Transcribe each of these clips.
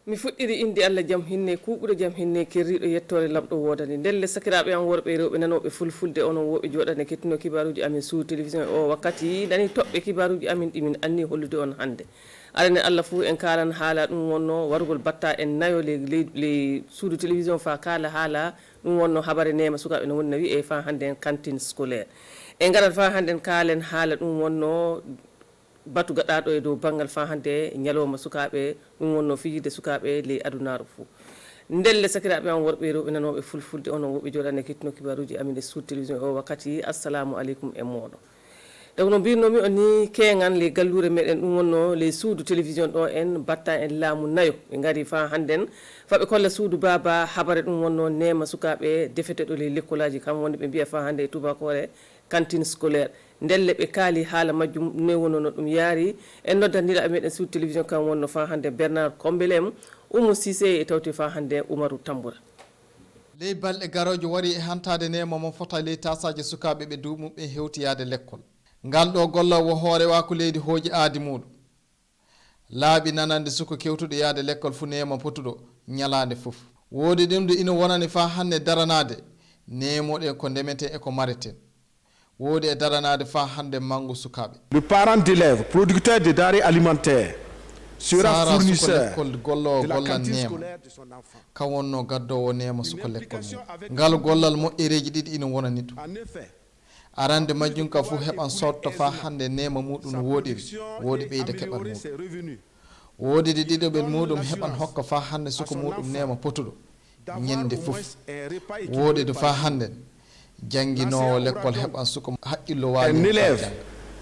mi fuɗɗiri inde Allah jam hinne kuɓuɗo jam hinne kerriɗo yettore lamɗo wodani ndelle sakiraɓe am worɓe e rewɓe nanoɓe fulfulde onon woɓe joɗane kettino kibaruji amin sous télévision o wakkati dani toɓɓe kibaruji amin ɗimin anni hollude on hande arane Allah fou en kalan haala ɗum wonno wargol batta en nayo les sous télévision fa kala haala ɗum wonno habare nema sukaɓe no woni no wi e fa hande en cantine scolaire e garat fa hande en kaalen haala ɗum wonno batu gaɗaɗo e dow banggal fa hande ñalowma sukaɓe ɗum wonno fijide sukaɓe ley adunaru fou ndelle sakiraɓe am worɓe rewɓe nanoɓe fulfulde onon woɓe joɗane kettino kibaruji amin e sous télévision o wakkati assalamu aleykum e moɗo donc no mbinomi on ni kegan les gallure meɗen ɗum wonno les suudu télévision ɗo en batta en laamu nayo ɓe gaari fa hannden faɓe kolla suudu baba habare ɗum wonno nema sukaɓe defeteɗo les l'écolaji kam wonde ɓe mbiya fa hande e tubakore cantine scolaire ndelle ɓe kaali haala majjum ne wonono ɗum yaari en noddandira meɗen suudu télévision kam wonno fa hande bernard kombelem Oumou Cissé e tawti fa hande Oumarou Tamboura ley balɗe garojo wari e hantade nema mo fota ley tasaji sukaɓe ɓe duumuɓe hewtiyade l'école ngal ɗo gollawo hoore waku leydi hooji aadi muɗum laaɓi nanande suko kewtuɗo yaade l'école fu nema potuɗo ñalande fof woodi ɗumde ina wonani fa hande daranade nemoɗen ko ndemete e ko mareten woodi e daranade fa hande mangu sukaɓe le parent d'élèves producteur de denrées alimentaires sera fournisseur gollowo gollal nema ka wonno gaddowo nema suko l'école ngal gollal moƴƴereji ɗiɗi ina wonani ɗum arande majjum ka fu heɓan sotto fa hande nema muɗum no woɗiri woodi ɓeyda keɓal muɗum woodi de ɗiɗoɓel muɗum heɓan hokka fa hande suko muɗum nema potuɗo ñande fof woodi de fa hande janguinowo l'école heɓan suko haqqillo wawi un élève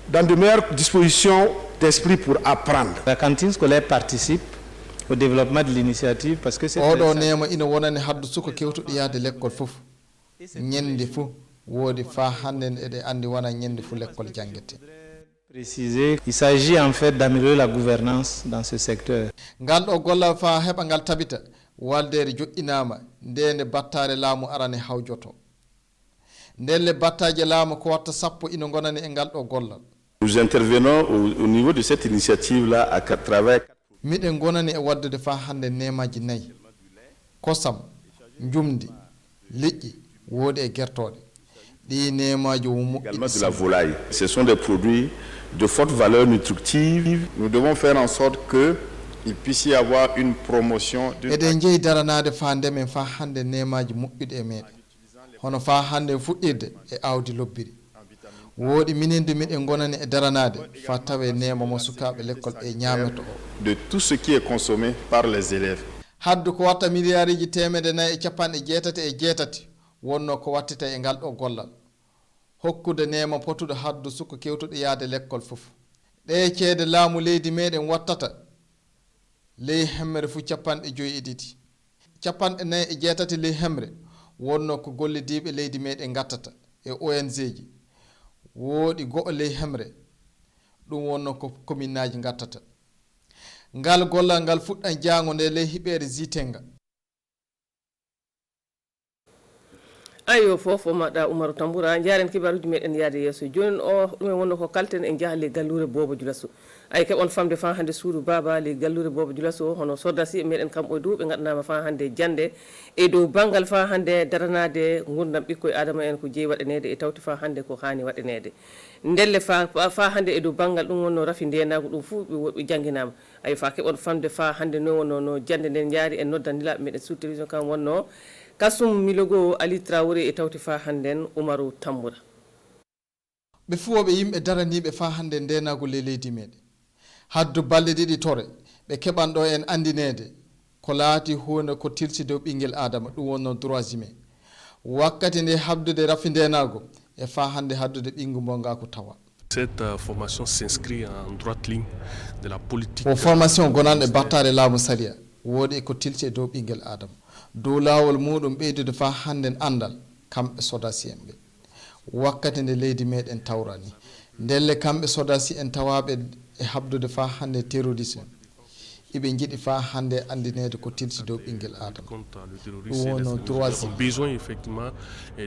dans de meilleures dispositions d'esprit pour apprendre. La cantine scolaire participe au développement de l'initiative parce que c'est oɗo nema ina wonani haddu suko kewtuɗo yaade l'école fof ñande fof woodi fa hande eɗe andi wona ñande fu l'école janguete préciser il s'agit en fait d'améliorer la gouvernance dans ce secteur ngal ɗo gollal fa heɓa ngal tabita waldere joƴƴinama ndende battare laamu arane hawjoto ndelle battaje laamu ko watta sappo ina gonani e ngal ɗo gollal nous intervenons au niveau de cette initiative là à travers miɗen gonani e waddude fa hande nemaji nayyi kosam njumdi liƴƴi woodi e gertoɗe également de la volaille. Ce sont des produits de forte valeur nutritive. Nous devons faire en sorte qu'il puisse y avoir une promotion de eɗen jeeyi daranade fa ndemen fa hande nemaji moƴƴuɗe e meɗen hono fa hande fuɗɗirde e awdi lobbiri woodi mininde miɗen gonani e daranade fa tawe nema mo sukaɓe l'école ɓe ñameto o de tout ce qui est consommé par les élèves. haddu ko watta milliardji temedde nayyi e capanɗe jeetati e jeetati wonno ko wattita e ngal ɗo gollal hokkude nema potuɗo haddu suko kewtuɗo yaade l'école fof ɗe ceede laamu leydi meɗen wattata ley hemmere fu capanɗe joyi e ɗiɗi capanɗe nayyi e jeetati ley hemre wonno ko gollidiɓe leydi meɗen gattata e ONG ji woodi go'o ley hemre ɗum wonno ko commune aji gattata ngal gollal ngal fuɗɗan jango nde ley hiɓere zitenga ayo fof o maɗa Oumarou Tamboura jaren kibaruji meɗen yaade yesso joni o ɗum e wonno ko kalten en jaaha le gallure Bobo Dioulasso ay keɓon famde fa hande suudu baba le gallure Bobo Dioulasso hono sordasi meɗen kam ɓoye duuɓe gaɗanama fa hande jande e dow banggal fa hande daranade gurdam ɓikkoye adama en ko jeeyi waɗanede e tawti fa hande ko hani waɗanede ndelle fa hande e dow banggal ɗum wonno rafi ndenago ɗum fuu ɓe jangguinama ay fa keɓon famde fa hande no wonno no jande nden jaari en noddanilaɓe meɗen sous télévision kam wonno Kasum Milogo Ali Traoré e tawti fa hannden Oumarou Tamboura ɓe fuwoɓe yimɓe daraniɓe fa hande ndenago le leydi meɗen haddu balɗe ɗiɗi tore ɓe keɓanɗo en andinede ko laati hunde ko tilsi dow ɓinguel adama ɗum wonno droit humain wakkati nde habdude rafi ndenago e fa hande haddude ɓingu mo nga ko tawa Cette formation s'inscrit en droite ligne de la politique. Ko formation gonanɗe battare laamu saria woodi ko tilsi e dow ɓinguel adama dow laawol muɗum ɓeydude fa hannden andal kamɓe sodasi en ɓe wakkati nde leydi meɗen tawrani ndelle kamɓe sodasi en tawaɓe e habdude fa hande terrorisme iɓe jiiɗi fa hande andinede ko tilsi dow ɓinguel adama ɗum wonno droits humains besoin effectivement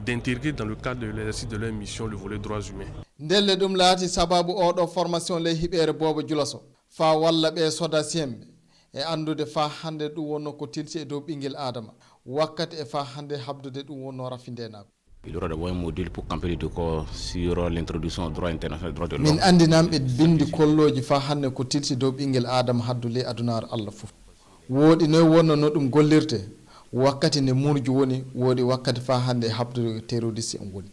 d'intégrer dans le cadre de l'exercice de leur mission le volet droits humains ndelle ɗum laati sababu oɗo formation ley hiɓere Bobo Dioulasso fa walla ɓe sodasi en ɓe e andude fa hande ɗum wonno ko tilti e dow ɓinguel adama wakkati e fa hande habdude ɗum wonno rafi ndenago. Il y aura d'abord un module pour camper le décor sur l'introduction au droit international, droit de l'homme. Min andinamɓe bindi kolloji fa hande ko tilti dow ɓinguel adama haddule adunaru Allah fof. Woodi noy wonno no ɗum gollirte wakkati nde murju woni woodi wakkati fa hande habdude terroriste en woni.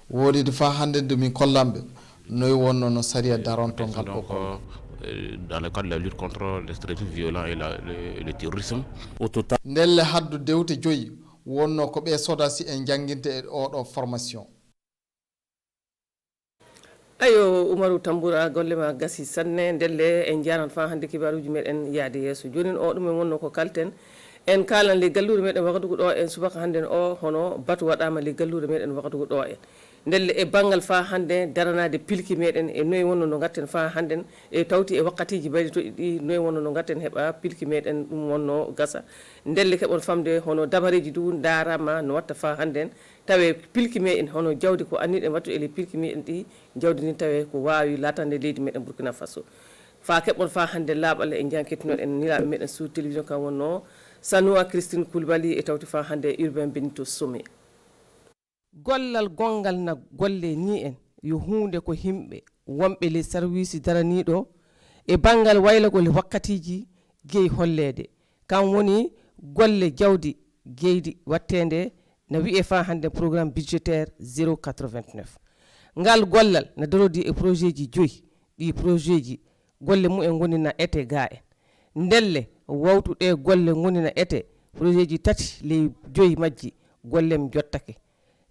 Woodi fa hande nde min kollamɓe noy wonno no saria daronto ngal ɗo ko. Dans le cadre de la lutte contre l'extrémisme violent et le terrorisme. Au total. Ndelle haddu dewte joyi wonno ko ɓe soda si en jangguinte e oɗo formation. Ayo Umaru Tambura golle ma gasi sanne ndelle en jaran fa hande kibaruji meɗen yaade yeeso jonin o ɗum en wonno ko kalten en kalan le gallure meɗen wakadugo ɗo en subaka hande o hono batu waɗama le gallure meɗen wakadugo ɗo en ndelle e bangal fa hande daranade pilki meɗen e noyi wonno no gatten fa hande e tawti e wakkatiji bayitoɗi ɗi noyi wonno no gatten heɓa pilki meɗen ɗum wonno gasa ndelle keɓon famde hono dabareji du darama no watta fa hande tawe pilki meɗen hono jawdi ko anniɗen wattu ele pilki meɗen ɗi jawdi ni tawe ko wawi latande leydi meɗen Burkina Faso fa keɓon fa hande laaɓal e janketinoɗen en niraɓe meɗen sous télévision kam wonno Sanoua Christine Koulibaly e tawti fa hande Urbain Benito Somé. Gollal gongal na golle ni en yo hunde ko himɓe wonɓe le service daraniɗo e bangal waylagol wakkatiji gueyi hollede kam woni golle jawdi geydi wattende na wi'e fa hande programme budgétaire 089 ngal gollal na darodi e projet ji joyi ɗi projet ji golle mumen goni na ete ga en ndelle wawtuɗe golle goni na ete projet ji tati ley joyi majji gollem jottake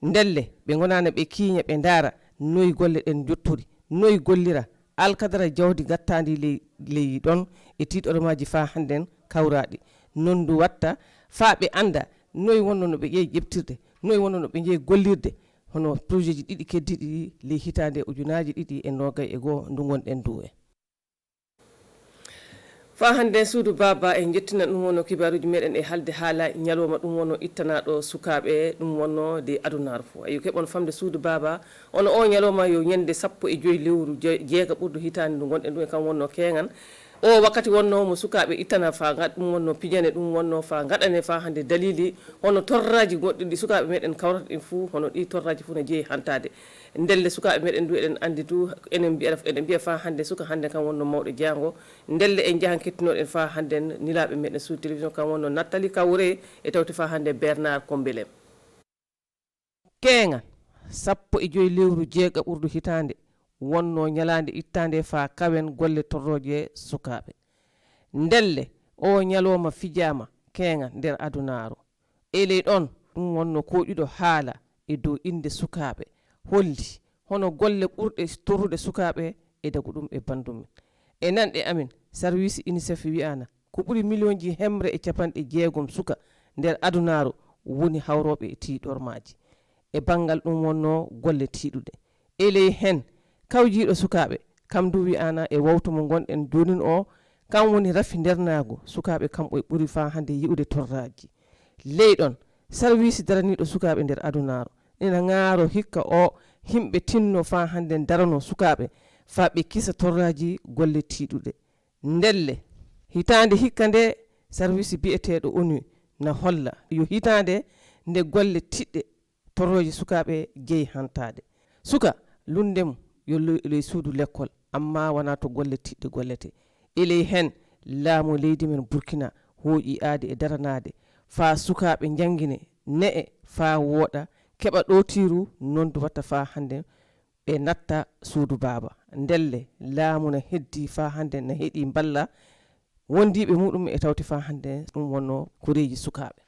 ndelle ɓe gonano ɓe kiiña ɓe ndaara noyi golle ɗen jottori noyi gollira alkadara jawdi gattandi ley ɗon e tiɗoremaji fa hannden kawraɗi non du watta fa ɓe anda noyi wonno no ɓe ƴeewi ƴeftirde noyi wonno no ɓe ƴeewi gollirde hono projet ji ɗiɗi keddiɗi ley hitande ujunaji ɗiɗi e nogay e goho ndu gonɗen du e fa hande suudu baba en jettina ɗum wonno kibaruji meɗen e halde haala ñalowma ɗum wonno ittanaɗo sukaɓe ɗum wonno de adunaru fo ayo keɓon famde suudu baba ono o ñalowma yo ñande 15 lewru jeega ɓurdu hitande ndu gonɗen ɗum e kam wonno keegan o wakkati wonno mo sukaɓe ittana fa ɗum wonno pijane ɗum wonno fa gaɗane fa hande dalili hono torraji goɗɗiɗi sukaɓe meɗen kawrata ɗin fuu hono ɗi torraji fuu ne jeeyi hantade ndelle sukaɓe meɗen du eɗen andi du eɗen mbiya fa hande suka hande kam wonno mawɗo jango ndelle en jahan kettinoɗen fa hande nilaɓe meɗen sous télévision kam wonno Nathalie Kawre e tawti fa hande Bernard Kombelem keegan 15 lewru jeega ɓurdu hitande wonno ñalande ittande fa kawen golle torroje sukaɓe ndelle o ñalowma fijama keegan nder adunaru eley ɗon ɗum wonno koƴuɗo haala e dow inde sukaɓe holli hono golle ɓurɗe torrude sukaɓe e dagu ɗum e bandum e nanɗe amin service UNICEF wiyana ko ɓuri million ji hemre e capanɗe jeegom suka nder adunaru woni hawroɓe e tiɗormaji e bangal ɗum wonno golle tiɗuɗe eley hen kawjiɗo sukaɓe kam du wiyana e wawtu mo gonɗen jonin o kam woni rafi ndernago sukaɓe kamɓe ɓuuri fa hande yi'ude torraji leyɗon service daraniɗo sukaɓe nder adunaru ina ngaaro hikka o himɓe tinno fa hande darano sukaɓe fa ɓe kisa torraji golle tiɗuɗe ndelle hitande hikka nde service biyeteɗo ONU na holla yo hitande nde golle tiɗɗe torroji sukaɓe jeeyi hantade suka lundem yo ley suudu l'école amma wona to golle tiɗɗe gollete eley hen laamu leydi men Burkina hooƴi aade e daranade fa sukaɓe jangine ne'e fa wooɗa keɓa ɗo tiru non du watta fa hande ɓe natta suudu baba ndelle laamu na heddi fa hande na heeɗi balla wondiɓe muɗum e tawti fa hande ɗum wonno koreji sukaɓe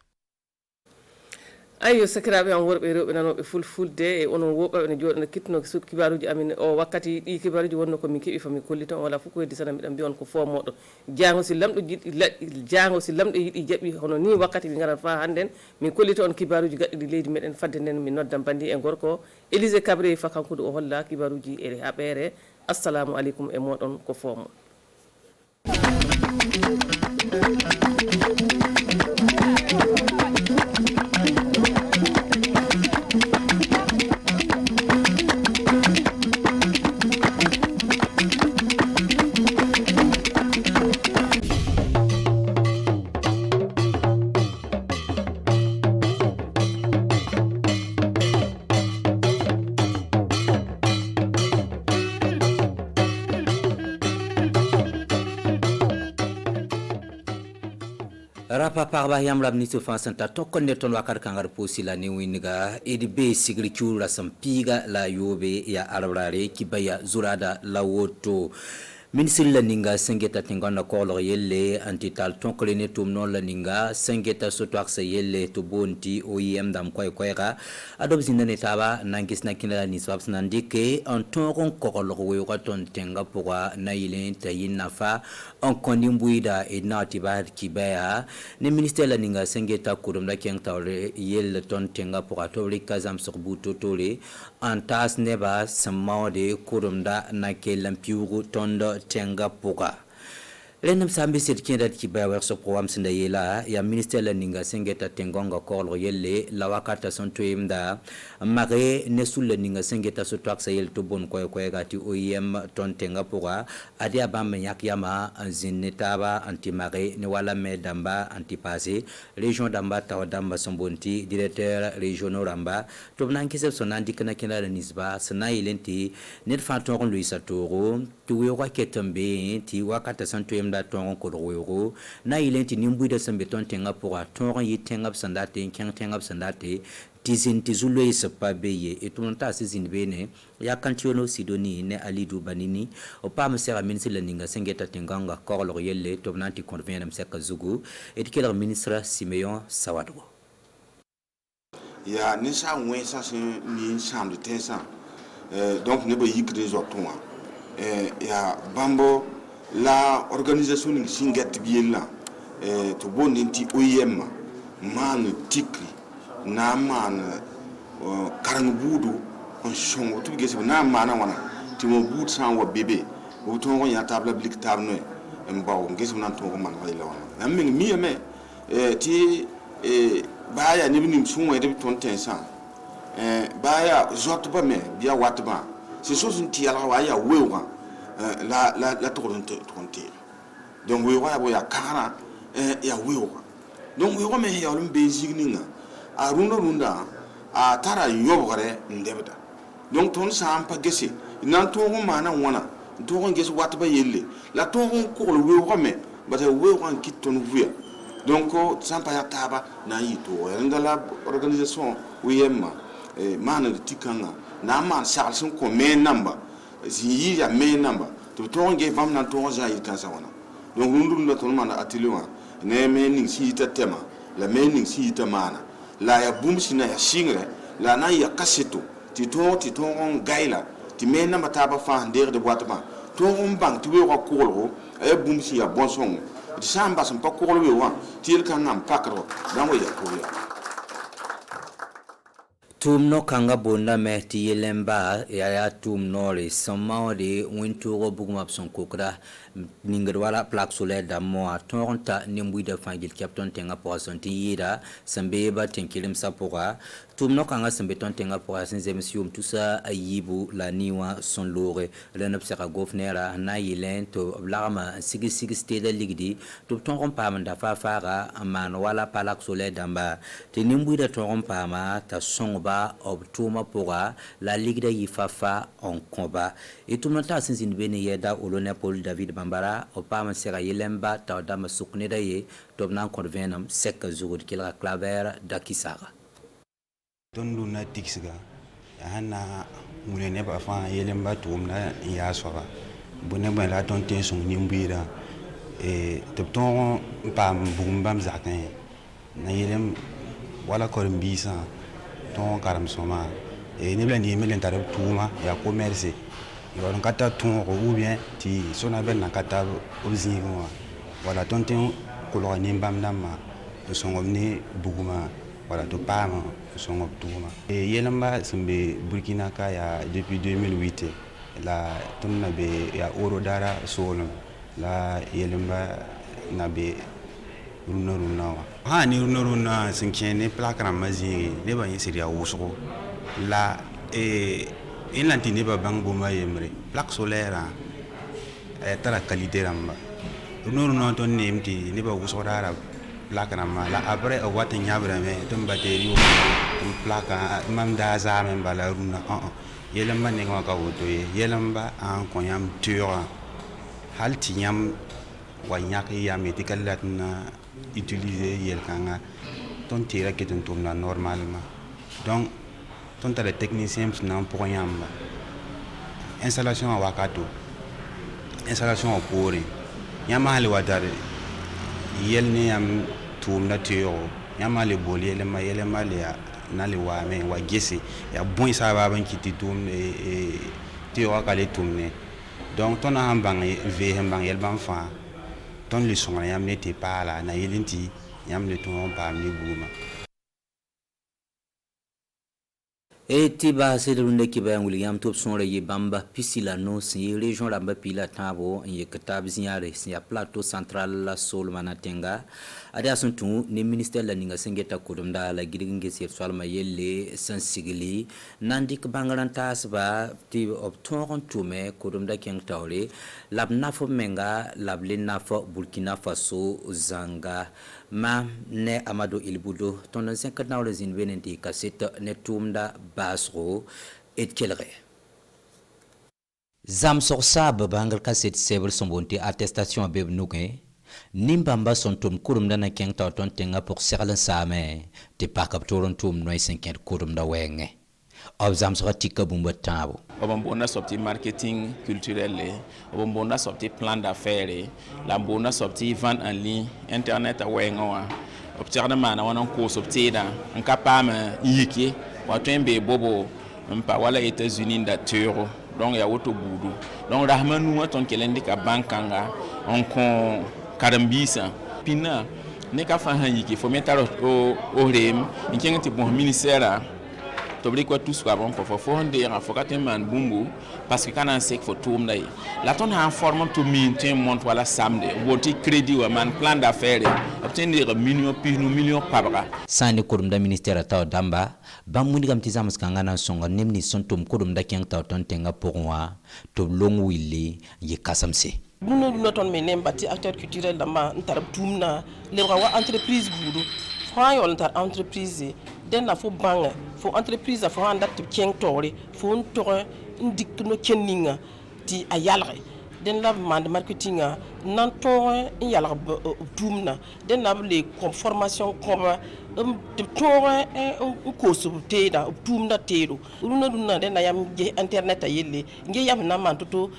ayo sakiraɓe an worɓe rewɓe nanoɓe fulfulde e onon woɓɓaɓe ne jooɗo ne kittino kibaruji amin o wakkati ɗi kibaruji wonno komin keeɓi fami kolli tan wala fof ko heddi sana mbiɗa mbiya on ko fo moɗon jango si lamɗo jiɗɗi jango si lamɗo yiiɗi jaɓi hono ni wakkati ɓe garat fa hannden min kollita on kibaruji gaɗɗiɗi leydi meɗen fadde nden min noddan bandi e gorko Élysée Cabré fa kankude o holla kibaruji e haɓere assalamu aleykum e moɗon ko fo mon rapa parba yam rab ni sofa santa tokkon ne ton wakar kangar posila ni winiga edi be sigri chura sampiga la yobe ya arabrare kibaya zurada la woto Ministre la ninga sengeta tingana kolo yelle antital tonkole ne tumno la ninga sengeta sotwaksa yelle to bonti OIM dam kweka adob zinane taba nangis nakina ni swaps nandike en tonkon kokolo we waton tenga pourwa na ile tayin nafa en kondimbuida e natiba kibaya ne ministre la ninga sengeta kudum la keng tawle yelle ton tenga pourwa tole kazam sorbuto tole antas neba samade kudum da na ke lampiugo tondo tenga puka lenam sambi set kindat ki ba wer so program sinda yela ya ministère la ninga sengeta tengonga kolo yelle la wakata son tuimda mare nesul la ninga sengeta so taxa yel to bon ko gati OIM ton tenga puka adi abam yak yama zinetaba anti mare ne wala me damba anti passé région damba taw damba sombonti directeur régional ramba to nan kisep sonandi kana kina la nisba sana ilenti net faton lui satoro tu yo ka ketambe ti wakata son tuimda ton ko royo na ilenti nimbu de sambeton tenga pour ton yi tenga sandate kyan tenga sandate tizin tizulu ispa beye etunta sizin bene ya kantiono sidoni ne alidu banini o pa msera ministre la ninga sengeta tenganga korlo yelle to nanti convient mseka zugu et quel ministre Simeon Sawadwo ya nisa wensa sin ni sam de tensa donc ne ba yikre zotonwa ya bambo la organisation ni singet biela to bondinti OIM man tikri na man karang budu on shongo tu gese na mana wana ti mo bud san wa bebe o to on ya table blik tabno mbaw gese nan to ko man wala wana am mi me ti baya ni binim sunwa de ton tensan baya zot ba me bia watba c'est chose ti ala wa ya wewa la toronte donc we wa ya kara ya wewa donc we wa me ya lum basic ninga a runda a tara yobore ndebda donc ton sampa gese nan to ko mana wona to ko gese watba yelle la to ko le we wa me bata we wa kiton vuya donc sampa ya taba na yito ngala organisation wiyema mana tikanga na man salsun ko me namba si ya me namba to tonge bam na to ja yi kan sawana donc ndum na to man atelier ne me ning si ta tema la me ning si ta mana la ya bum sina ya shingre la na ya kaseto ti to on gaila ti me namba ta ba fa nder de boîte ba to on bank ti we ko kolro e bum si ya bon son ti samba sam pa kolro we wa ti el kan nam pakro dan we ya ko ya tumno kanga bonda mehti yelemba ya tumno le sama de winturo bugumap son kokra ningirwala plaque solaire da mo atonta nimbu de fangil captain tenga poisson tira sambe ba tenkilim sapora tumno kanga sambe ton tenga poisson zemsium tout ça ayibu la niwa son lore le nopsera governera na yilen to blama sigi stede ligdi to ton rompa manda fafara man wala plaque solaire damba te nimbu de ton rompa ma ta sonba obtuma pora la ligue yifafa en combat et tout le temps sin bene yeda olone Paul David Bambara o pama sera yelemba ta dama sukne daye to nan convenam sek zugur kila claver dakisara tondu na tiksga hana mune ne ba fa yelemba tumna ya soba bune ba la ton ten son nimbira e to ton pam bumbam zakan na yelem wala korbisa ton karam soma e ne bla ni melen tarab tuma ya commerce yo on kata ton ou bien ti sona ben na kata ozingo wala ton ten ko lo ni mbam nama so ngomni buguma wala to pama so ngop tuma e yelamba sembe Burkina ka ya depuis 2008 la ton na be ya oro dara solo la yelamba na be runa ha ni runa sinkene plakra mazi le ba yisiri ya wuso la in lantini ba bang boma yemre plaque solaire tara qualité ramba runa ton nemti ne ba wuso dara plakra ma la après o wata nyabra me ton batterie o plaka mam da za men bala runa yelamba ne ngaka woto yelamba an konyam tura halti nyam wa ñak ya me tikalat na utiliser yel kanga ton tira ke ton tourna normalement donc ton ta technicien na pour yamba installation a wakato installation a pore yama hali wadare yel ne am tourna tiro yama le boli le ma yele ma le na le wa me wa gese ya bon ça va ban kiti tourne et tiro ka le tourner donc ton a bang ve bang yel ban fa ton le son yam n'était pas là na yelinti yam le tournon pas mi bouma. Eti ba se de lunde ki ba William top son re bamba pisila no si région la pila tabo ye katab ziare si ya plateau central la sol manatenga ada asuntu ni ministère la ninga sengeta kodumda la giringe se swalma yelle sensigili nandik bangalantas ba ti obtoron tume kodumda keng tawle labna fo menga lablina fo Burkina Faso zanga ma ne Amado Ilbudo ton ancien cadre les invenenti cassette ne tumda basro et kelre zam sorsa bangal cassette sevel son bonté attestation beb nuke nimbamba son tum kurum dana keng taw ton tenga pour serlan same te pakap toron tum noy 50 kurum da wenge obzam sortika bumba tabo obambona sorti marketing culturel obambona sorti plan d'affaires la bona sorti vente en ligne internet a wenga obtierna mana wana ko sortida en capama yiki watembe bobo mpa wala États-Unis d'aturo donc ya woto budu donc rahmanu waton kelendi ka bankanga on kon karambisa pina ne ka fa yiki fo metaro o rem nkengti bon ministère tobri ko tous ko bon pour fonder en fokaten man bumbu parce que quand on sait qu'il faut tourner la ton en forme to minter monte wala samedi woti crédit wa man plan d'affaires obtenir million pabra sani kurum da ministère taw damba bamuni gam tizam skanga na songa nemni sontum kurum da keng taw ton tenga pour moi to long wili ye kasamse nous ton menem bati acteur culturel damba ntar tumna le wa entreprise budu fa yo ntar entreprise den na fo banga fo entreprise fo handa to keng tore fo ntore ndik no kenninga ti ayalre den la man marketing nan tore yalre tumna den na les formation comme de tore ko subte da tumna tero luna duna den na yam je internet ayelle nge yam na man to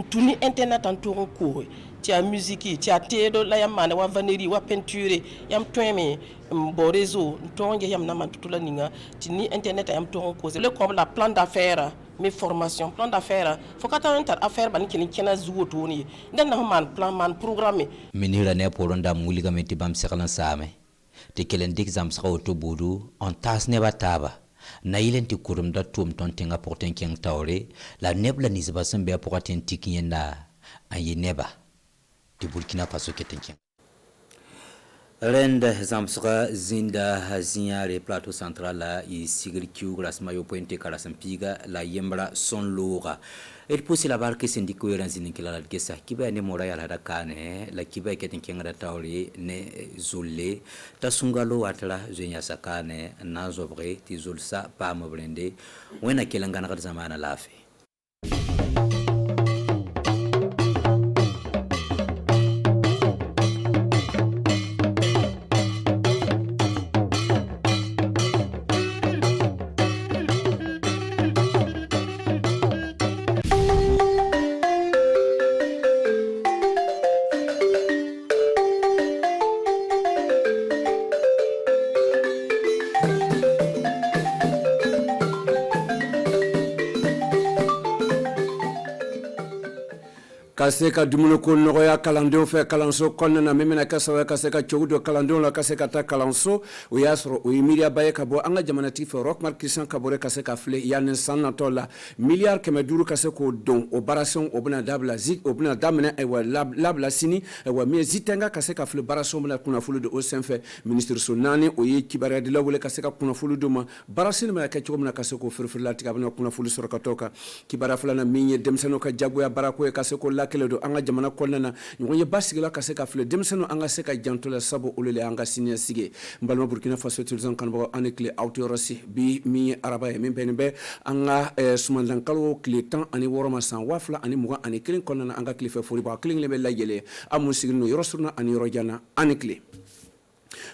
tuni internet en tore ko ti a musique ti a tedo la yam man wa vannerie wa peinture yam tweme bo réseau tonge yam na man tutula ninga ti ni internet yam to ko le comme la plan d'affaires mes formations plan d'affaires faut ka tan tar affaire ban kin kena zuwo to ni den na man plan man programme minira ne poronda muliga meti bam seklan same te kelen dik zam sawo to bodu on tas ne bataba na ilenti kurum da tum ton tenga porten ken tawre la nebla ni zaba sembe pour aten tikienda ayi neba de Burkina Faso ketenken Renda zamsra zinda haziare plateau central la i sigrikiu grasma yo pointe karasampiga la yembra son loura el posi la barque syndico ranzini kila la gesa kiba ne moraya la dakane la kiba ketenken ngada tawri ne zulle tasungalo atla zenya sakane na zobre ti zulsa pa mo blende wena kelangana kada zamana lafe kaseka dumulo ko noya kalando fe kalanso konna memena kasawa kaseka chowdo kalando la kaseka ta kalanso o yasro o emilia baye kabo anga jamana tife rock markisan kabore kaseka fle yan sanna tola milliard kemeduru kaseko don operation obna dabla zik obna damna e wa labla sini e wa me zitenga kaseka fle barason bna kuna fulu de osenfe ministre sonani o yi kibara de lawole kaseka kuna fulu duma barasin ma ka chomna kaseko firfirlati kabna kuna fulu sorokatoka kibara fulana minye demsano ka jagoya barako e kaseko la kele do anga jamana konnana ngon ye basigila ka se ka fle demseno anga se ka jantola sabo ulele anga sinya sige mbalma Burkina Faso tulzan kan bo anekle autorasi bi mi araba e min benbe anga sumandan kalo kletan ani woroma san wafla ani muga ani kilin konnana anga klife fori ba kilin le bella yele amu sigino yorosurna ani yorojana anekle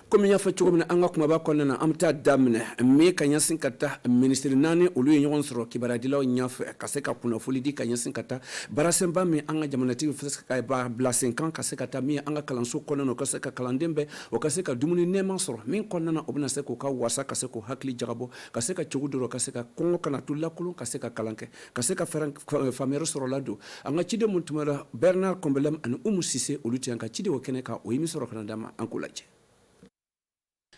comme ya fa chogomna anga kuma ba konnana amta damne me kanyasin kata ministre nani olu nyon soro kibara dilaw nyaf kaseka kuna fulidi kanyasin kata barasemba me anga jamanati fa ba blasenkan kaseka ta mi anga kalanso konnano kaseka kalandembe o kaseka dumuni neman soro min konnana obna seko ka wasa kaseko hakli jagabo kaseka chogudoro kaseka kongo kana tulakulu kaseka kalanke kaseka famero soro lado anga chide muntumara Bernard Kombelam an umusise oluti anga chide wokene ka o yimi soro kana dama ankulaje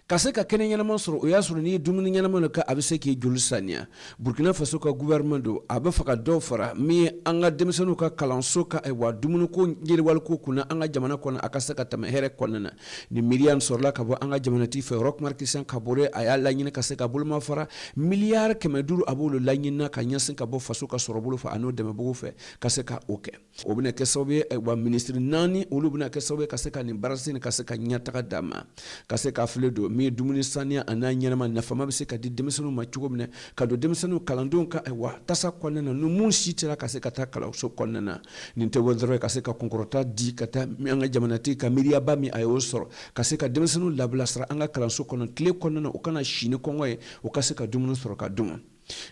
kaseka kene nyana soro o yasuru ni dumuni nyana ka abise ki julusania Burkina Faso ka gouvernement do abe faka do fara mi anga demsenu ka kalanso ka e wa dumuni ko ngeli wal ko kuna anga jamana kona akasaka tame here konna ni million sorla ka bo anga jamana ti fe rock markisan ka bore aya la nyina kaseka bulma fara milliard kemeduru abulu la nyina ka nyasin ka bo faso ka soro bulu fa ano deme bugu fe kaseka oke obine kesobe e wa ministre nani ulubina kesobe kaseka ni barasini kaseka nyata dama kaseka fledo mi dumuni sania ana nyama nafama bise ka di demesenu ma chugomne ka do demesenu kalandon ka ewa tasa konnana no mun shitira ka se ka ta kala so konnana ni te wodre ka se ka konkorota di kata mi anga jamanati ka miria ba mi ayo soro ka se ka demesenu lablasra anga kala so konnon kle konnana o kana shine kongoy o ka se ka dumunu soro ka dum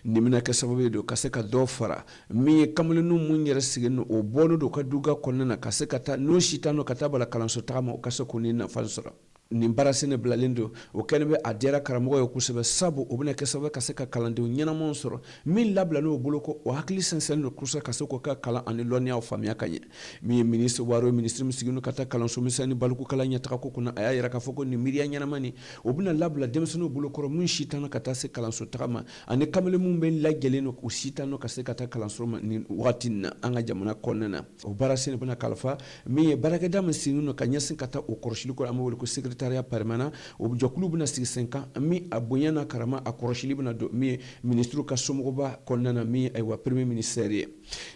nimina ke sababu do ka se ka do fara mi kamulenu mun yere sigeno o bono do ka duga konnana ka se ka ta no shitano ka ta bala kala so tama o ka se ko ni na fansoro ni barasine blalindo o kenbe adera karamogo yo kusebe sabu obune kesebe kaseka kalande nyana monsoro min labla no boloko o hakli sensel no kusa kasoko ka kala ani lonia o famia kanye mi ministre waro ministre musigino kata kala so misani baluku kala nyata ko kuna aya yara ka foko ni miria nyana mani obuna labla demsono boloko mun shitana kata se kala so tama ani kamele mun ben la geleno ko shitano kaseka ta kala so ni watina anga jamana konnana o barasine buna kalfa mi baraka dam sinu kanyasin kata o korshili ko amol ko secrétariat permanent o jokulu buna 5 ans mi abonyana karama akoroshili buna do mi ministre ka somoba konnana mi aywa premier ministère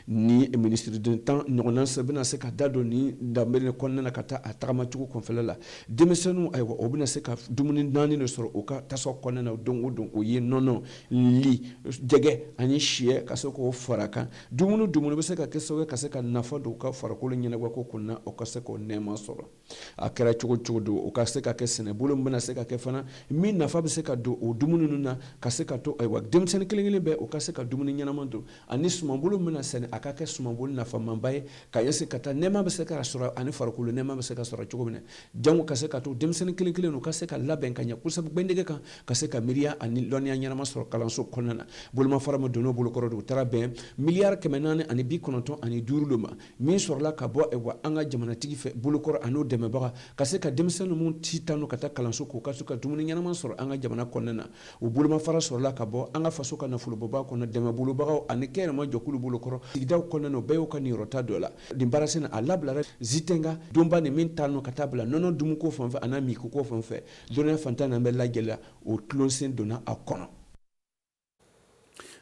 ni ministre de temps non sabina se ka dado ni dambere konnana kata atama tuko konfelala demesenu aywa obuna se ka dumuni nani no soro o ka taso konnana don o ye nono li jege ani shie kasoko faraka dumunu be se ka keso ka se ka nafa do ka farakolo nyina ko kunna o ka se ko nema soro akera chugo do o ka se ka kesene bulum bana se ka kefana min nafa be se ka do o dumunu nuna ka se ka to aywa demsen kelengele be o ka se ka dumunu nyana mando ani suma bulum bana sene akake suma bul nafa mambaye ka yese kata nema be se ka sura ani farakolo nema be se ka sura chugo bene jangu ka se ka to demsen kelengele no ka se ka laben kanya kusa bendege ka se ka miria ani lonia nyana masoro kalanso konana bulma farama dono bulu koro do tarabe milliard kemenane ani bi kononton ani duruluma min sorla ka bo ewa anga jamana tigi fe bulu koro ano deme baga ka se ka demsenu mun titano kata kalanso ko ka suka dumuni nyana masoro anga jamana konana o bulma fara sorla ka bo anga faso ka na fulu boba kono deme bulu baga ani kene ma jokulu bulu koro igdaw konano beyo ka ni rota dola dimbarasena alabla zitenga domba ne min tano kata bla nono dumuko fonfe ana mi ko fonfe dona fantana mbella gela o closen dona akono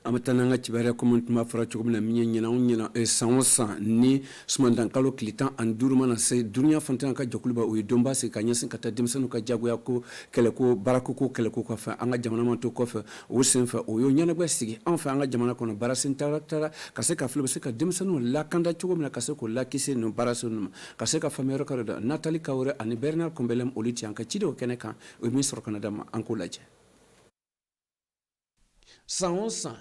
amatananga tibare komuntuma fara chogumna nyina sansa ni sumandan kalo klitan anduru mana se dunya fantana ka jokuluba o domba se kanyasin kata demsanu ka jago yako keleko barakuko keleko ko fa anga jamana man to ko fa o senfa o yo nyana gwasigi enfin anga jamana kono barasin tara kase ka flebe se ka demsanu la kanda chogumna kase ko la kise no barasun kase ka famero karada Nathalie Kawre ani Bernard Kombelem oliti anka chido keneka o ministre Canada ma ankolaje sansa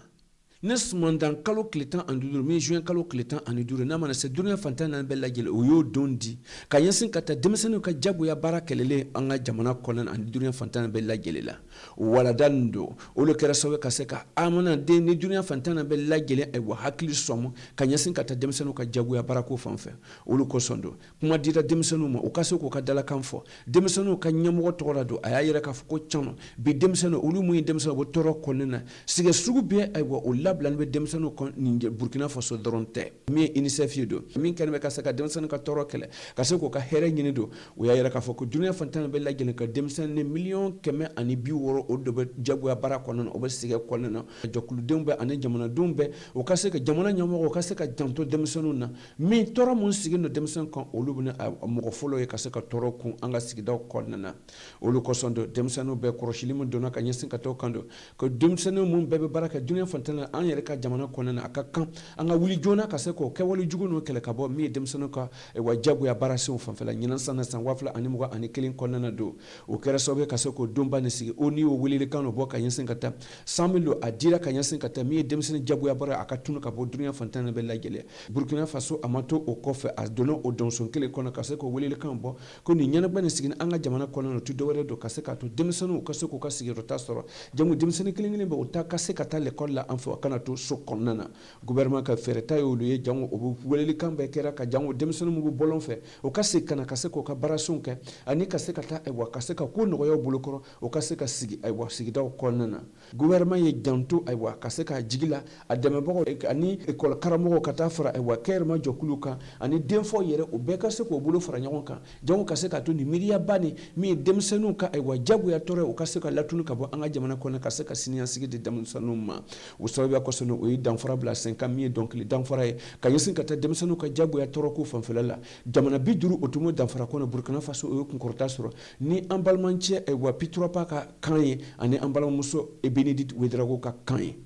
Nesmandan kalo kletan anduduru mi juin kalo kletan anduduru na mana se dunya fantana bella gele o yo dondi ka yansin kata demsenu ka jabu ya barakelele anga jamana konan anduduru fantana bella gele la wala dando o lo kera sawe kaseka amana de ni dunya fantana bella gele e wa hakli somo ka yansin kata demsenu ka jabu ya barako fanfe o lo kosondo kuma dira demsenu mo o kaso ko ka dala kamfo demsenu ka nyamo tora do ayira ka fuko chano bi demsenu o lu mu demsenu bo toro konena sige sugu be e wa o dabila be demsano kon ni Burkina Faso doronte mi UNICEF yedo min kan be ka saka demsano ka toro kele ka se ko ka here nyini do o ya yira ka foko dunia fantana be la gele ka demsano ne million keme ani bi woro o do be jabu ya bara kono o be sige kono na jokulu dembe ani jamana dumbe o ka se ka jamana nyamo o ka se ka janto demsano na mi toro mun sige no demsano kan olubuna mo folo e ka se ka toro kun anga sige daw kono na olu ko sondo demsano be koroshilimu dona ka nyesin ka to kando ko demsano mun be baraka dunia fantana an yere ka jamana kono na aka kan anga wuli jona ka se ko kewali jugo no kele ka bo mi demsano ka e wa jabu ya bara se o fanfela nyinan sana san wafla ani mugo ani kelin kono na do o kera sobe ka se ko dumba ne sige oni o wuli kan no bo ka nyesin ka ta 100,000 adira ka nyesin ka ta mi demsano jabu ya bara aka tunu ka bo dunia fantana be la gele Burkina Faso amato o kofe as dono o donson kele kono ka se ko wuli kan bo ko ni nyana bane sige anga jamana kono no tu dowere do ka se ka to demsano ka se ko ka sige rota soro jamu demsano kelin be o ta ka se ka ta l'école la anfo kana to so konnana gouvernement ka fere tayo lu ye jango o weleli kambe kera ka jango demsano mu bolon fe o ka se kana ka se ko ka barasun ke ani ka se ka ta e wa ka se ka ko no yo bulukoro o ka se ka sigi ay wa sigi daw konnana gouvernement ye janto ay wa ka se ka jigila ademe boko ani école karamo ka ta fara ay wa kerma jokuluka ani demfo yere o be ka se ko bulo fara nyagon ka jango ka se ka to ni miliya bani mi demsano ka ay wa jabu ya tore o ka se ka latunu ka bo anga jamana konna ka se ka siniya sigi de demsano ma o sababu ko sono o danfara bla 50 donc le danfara ka yesin ka ta demsano ka jabu ya toro ko fanfelala jamana biduru otumo danfara ko na Burkina Faso o ko korta soro ni ambalmanche e wa pitropa ka kanye ani ambalam muso e Benedict Wedrago ka kanye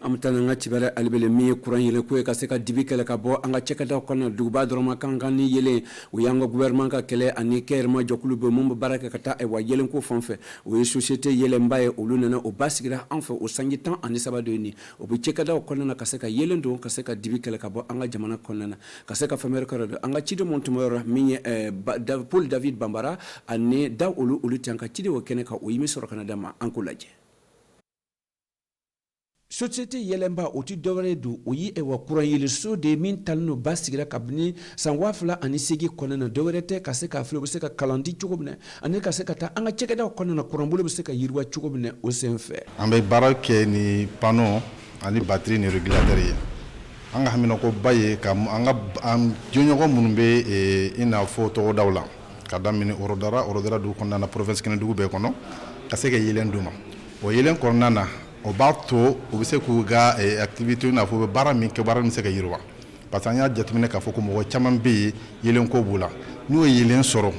amtana nga cibare albele mi kuran yele ko ka se ka dibi kele ka bo anga cheka da kono duba doroma kanga ni yele o yanga gouvernement ka kele ani kerma jokulu be mum baraka kata e wa yele ko fonfe o société yele mbaye o lunana o basigira enfe o sangi tan ani sabado ni o bu cheka da kono na ka se ka yele ndo ka se ka dibi kele ka bo anga jamana kono na ka se ka famer ko anga cido montumoro mi Paul David Bambara ani da olu tanka cido kene ka o yimi soro kana dama ankulaje société yelemba oti dovre du oyi e wa kuran yele so de min talno basigira kabni sangwafla ani sigi konana dowrete ka se ka flo se ka kalandi chugobne ani ka se ka ta anga cheke da konana kuran bulu se ka yirwa chugobne o senfe ambe barake ni pano ani batterie ni régulateur anga hamina ko baye kam anga am jonyogo munbe ina photo dawla kadamini orodara du konana province kene dugu be kono ka se ka yelen duma o yelen konana o bato o be se ku ga activité na fo bara min ke bara min se ka yirwa parce que anya jatmine ka fo ko mo chaman be yelen ko bula no yelen soro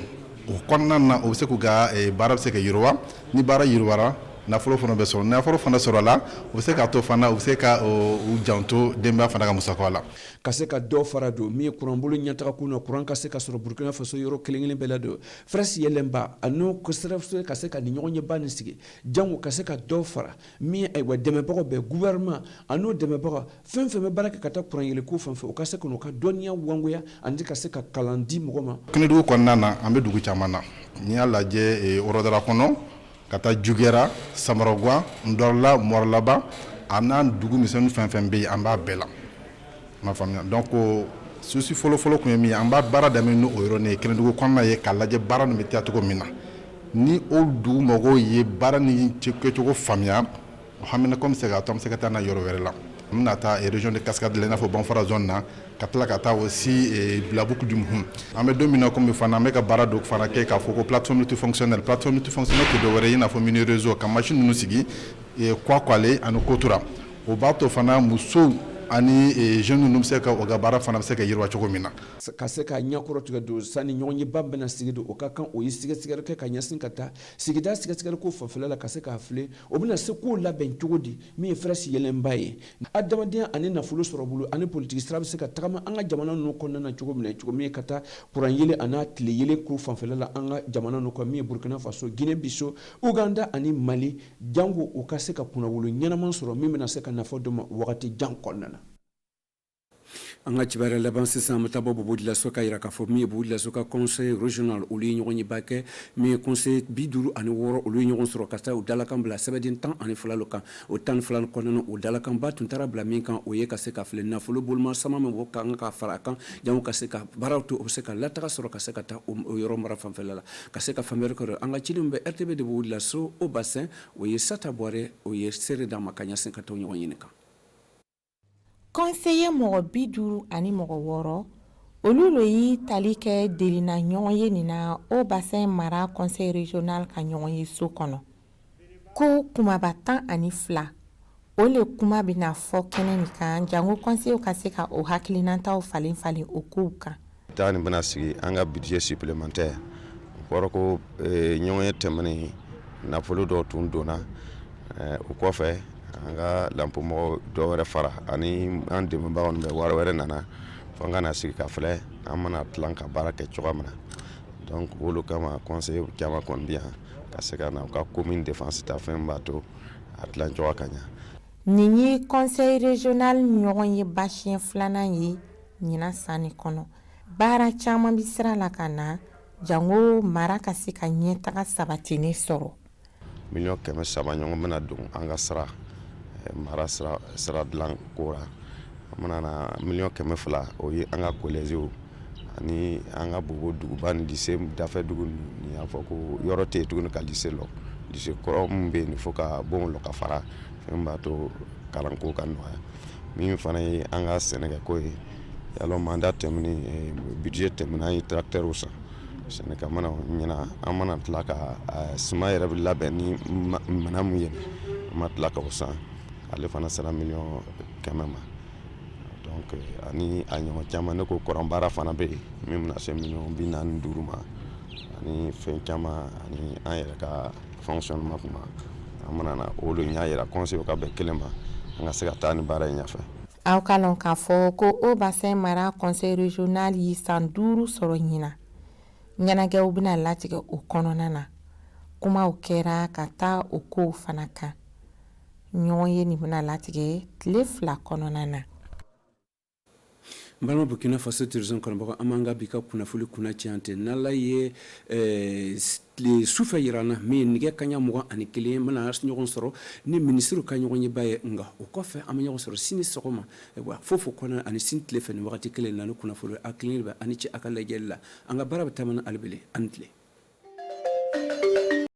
o konna na o be se ku ga bara se ka yirwa ni bara yirwara na folo fono be soro na folo fana soro la o be se ka to fana o be se ka o janto demba fana ka musakola ka se ka do fara do mi kuran bulu nyata ko no kuran ka se ka soro Burkina Faso yoro kelengelen belado frasi yelemba anu ko sere ka se ka ni nyonye ban sigi jango ka se ka do fara mi ay wa deme bako be gouvernement anu deme bako fenfe me baraka kata kuran yele ko fenfe o ka se ko no ka donia wangoya andi ka se ka kalandi mogoma kene du ko nana ambe dugu chamana ni ala je orodara kono kata jugera samarogwa ndorla morlaba anan dugu misenu fenfembe amba bela ma famia donc souci folo ko mi amba bara dame no oyro kene dugu konna ye kalaje bara no metiato ko mina ni o du mogo ye bara ni cheke to ko famia hamina comme c'est gatom c'est katana yoro werela mnata et région de Cascade lena fo bon fara zone na katla kata aussi la beaucoup du muhum ame domino comme fana meka bara do fana ke ka foko plateforme multifonctionnelle qui doit y na fo mini réseau ka machine nu sigi et quoi le anu kotura o bato fana muso ani jeune num seka o gabara fana seka yirwa chogomina ka seka nyakoro tuga do sani nyonyi bamba na sigido o ka kan o yisiga siga ka kanya sinkata sigida siga ko fafela ka seka afle o bina se ko la ben chogodi mi frasi yelembaye adamadia ani na fulu sorobulu ani politique strab seka takama anga jamana no konna na chogomina chogomi kata kuran yele ana tile yele ko fafela anga jamana no ko mi Burkina Faso Guinée Bissau Uganda ani Mali jango o ka seka kuna wulu nyana man soro mi na seka na fodoma wakati jankonna anga cibara laban sisan mata bo bo la soka ira ka fo mi bo la soka conseil régional o li ñogni baké mi conseil biduru ani woro o li ñogon soro kasta o dala kan bla sabedin tan ani fulalo kan o tan fulal kono o dala kan batun tara bla min kan o ye ka se ka fle na fulo bolma sama me wo kan ka fara kan jamu ka se ka barawto o se ka lataka soro ka se ka ta o yoro mara fam felala ka se ka famer ko anga cilimbe RTB de bo la so o bassin o ye sata boire o ye sere da makanya sen ka to ñogni kan conseiller mɔgɔ 50 ani mɔgɔ 6 olu lo yi tali kɛ delina ɲɔgɔn ye nin na o bassin mara conseil régional ka ɲɔgɔn ye so kɔnɔ ko kumaba 12 o le kuma bɛna fɔ kɛnɛ nin kan jango conseiller ka se ka o hakilinantaw falen falen o kow kan tani bɛna sigi an ka budget supplémentaire kɔrɔ ko ɲɔgɔn ye tɛmɛnen nafolo dɔw tun donna o kɔfɛ an ka lampomɔgɔ dɔ wɛrɛ fara ani an dɛmɛbagaw bɛ wari wɛrɛ nana fo an ka na sigi ka filɛ an mana tilan ka baara kɛ cogoya min na donc olu kama conseil caman kɔni bi yan ka se ka na u ka commune défense ta fɛn b'a to a tilan cogoya ka ɲa nin ye conseil régional ɲɔgɔn ye basiyɛn filanan ye ɲina sanni kɔnɔ baara caman bi sira la ka na jango mara ka se ka ɲɛtaga sabatini sɔrɔ million 300 ɲɔgɔn bɛna don an ka sira mara sira dilan kora an mana na million 200 o ye an ka collège ani an ka bobo duguba ni lycée dafɛ dugu ni y'a fɔ ko yɔrɔ tɛ yen tuguni ka lycée lɔ lycée kɔrɔ min bɛ yen ni fo ka bon lɔ ka fara fɛn b'a to kalanko ka nɔgɔya min fana ye an ka sɛnɛkɛko ye yalɔ mandat tɛmɛnen budget tɛmɛnen an ye tracteur san sɛnɛkɛ mana ɲɛna an mana tila ka suma yɛrɛ bɛ labɛn ni mana min ye an ma tila ka o san ale fana sera million 100 ma donc ani a ɲɔgɔn caman ne ko kɔrɔn baara fana bɛ yen min bɛna se million 45 ma ani fɛn caman ani an yɛrɛ ka fonctionnement kuma an mana na olu y'a yira conseil ka bɛn kelen ma an ka se ka taa ni baara in ɲɛfɛ aw ka lɔn k'a fɔ ko o bassin mara conseil régional yi san 5 sɔrɔ ɲina ɲɛnajɛw bɛna latigɛ o kɔnɔna na kumaw kɛra ka taa o kow fana kan ɲɔgɔn ye nin bɛna latigɛ tile 2 kɔnɔna na balma Burkina Faso tourisme kɔnɔbaga an b'an ka bi ka kunnafoli kunna cɛyante n'ala ye sufɛ yirana min nɛgɛ kaɲa 21 bɛna ɲɔgɔn sɔrɔ ni ministre ka ɲɔgɔn ye ba ye nka o kɔfɛ an bɛ ɲɔgɔn sɔrɔ sini sɔgɔma fofo kɔnɔ ani sini tile fɛ ni wagati kelen na ni kunnafoli a kelen bɛ ani ce a ka lajɛli la an ka baara bɛ taamana alibele ani tile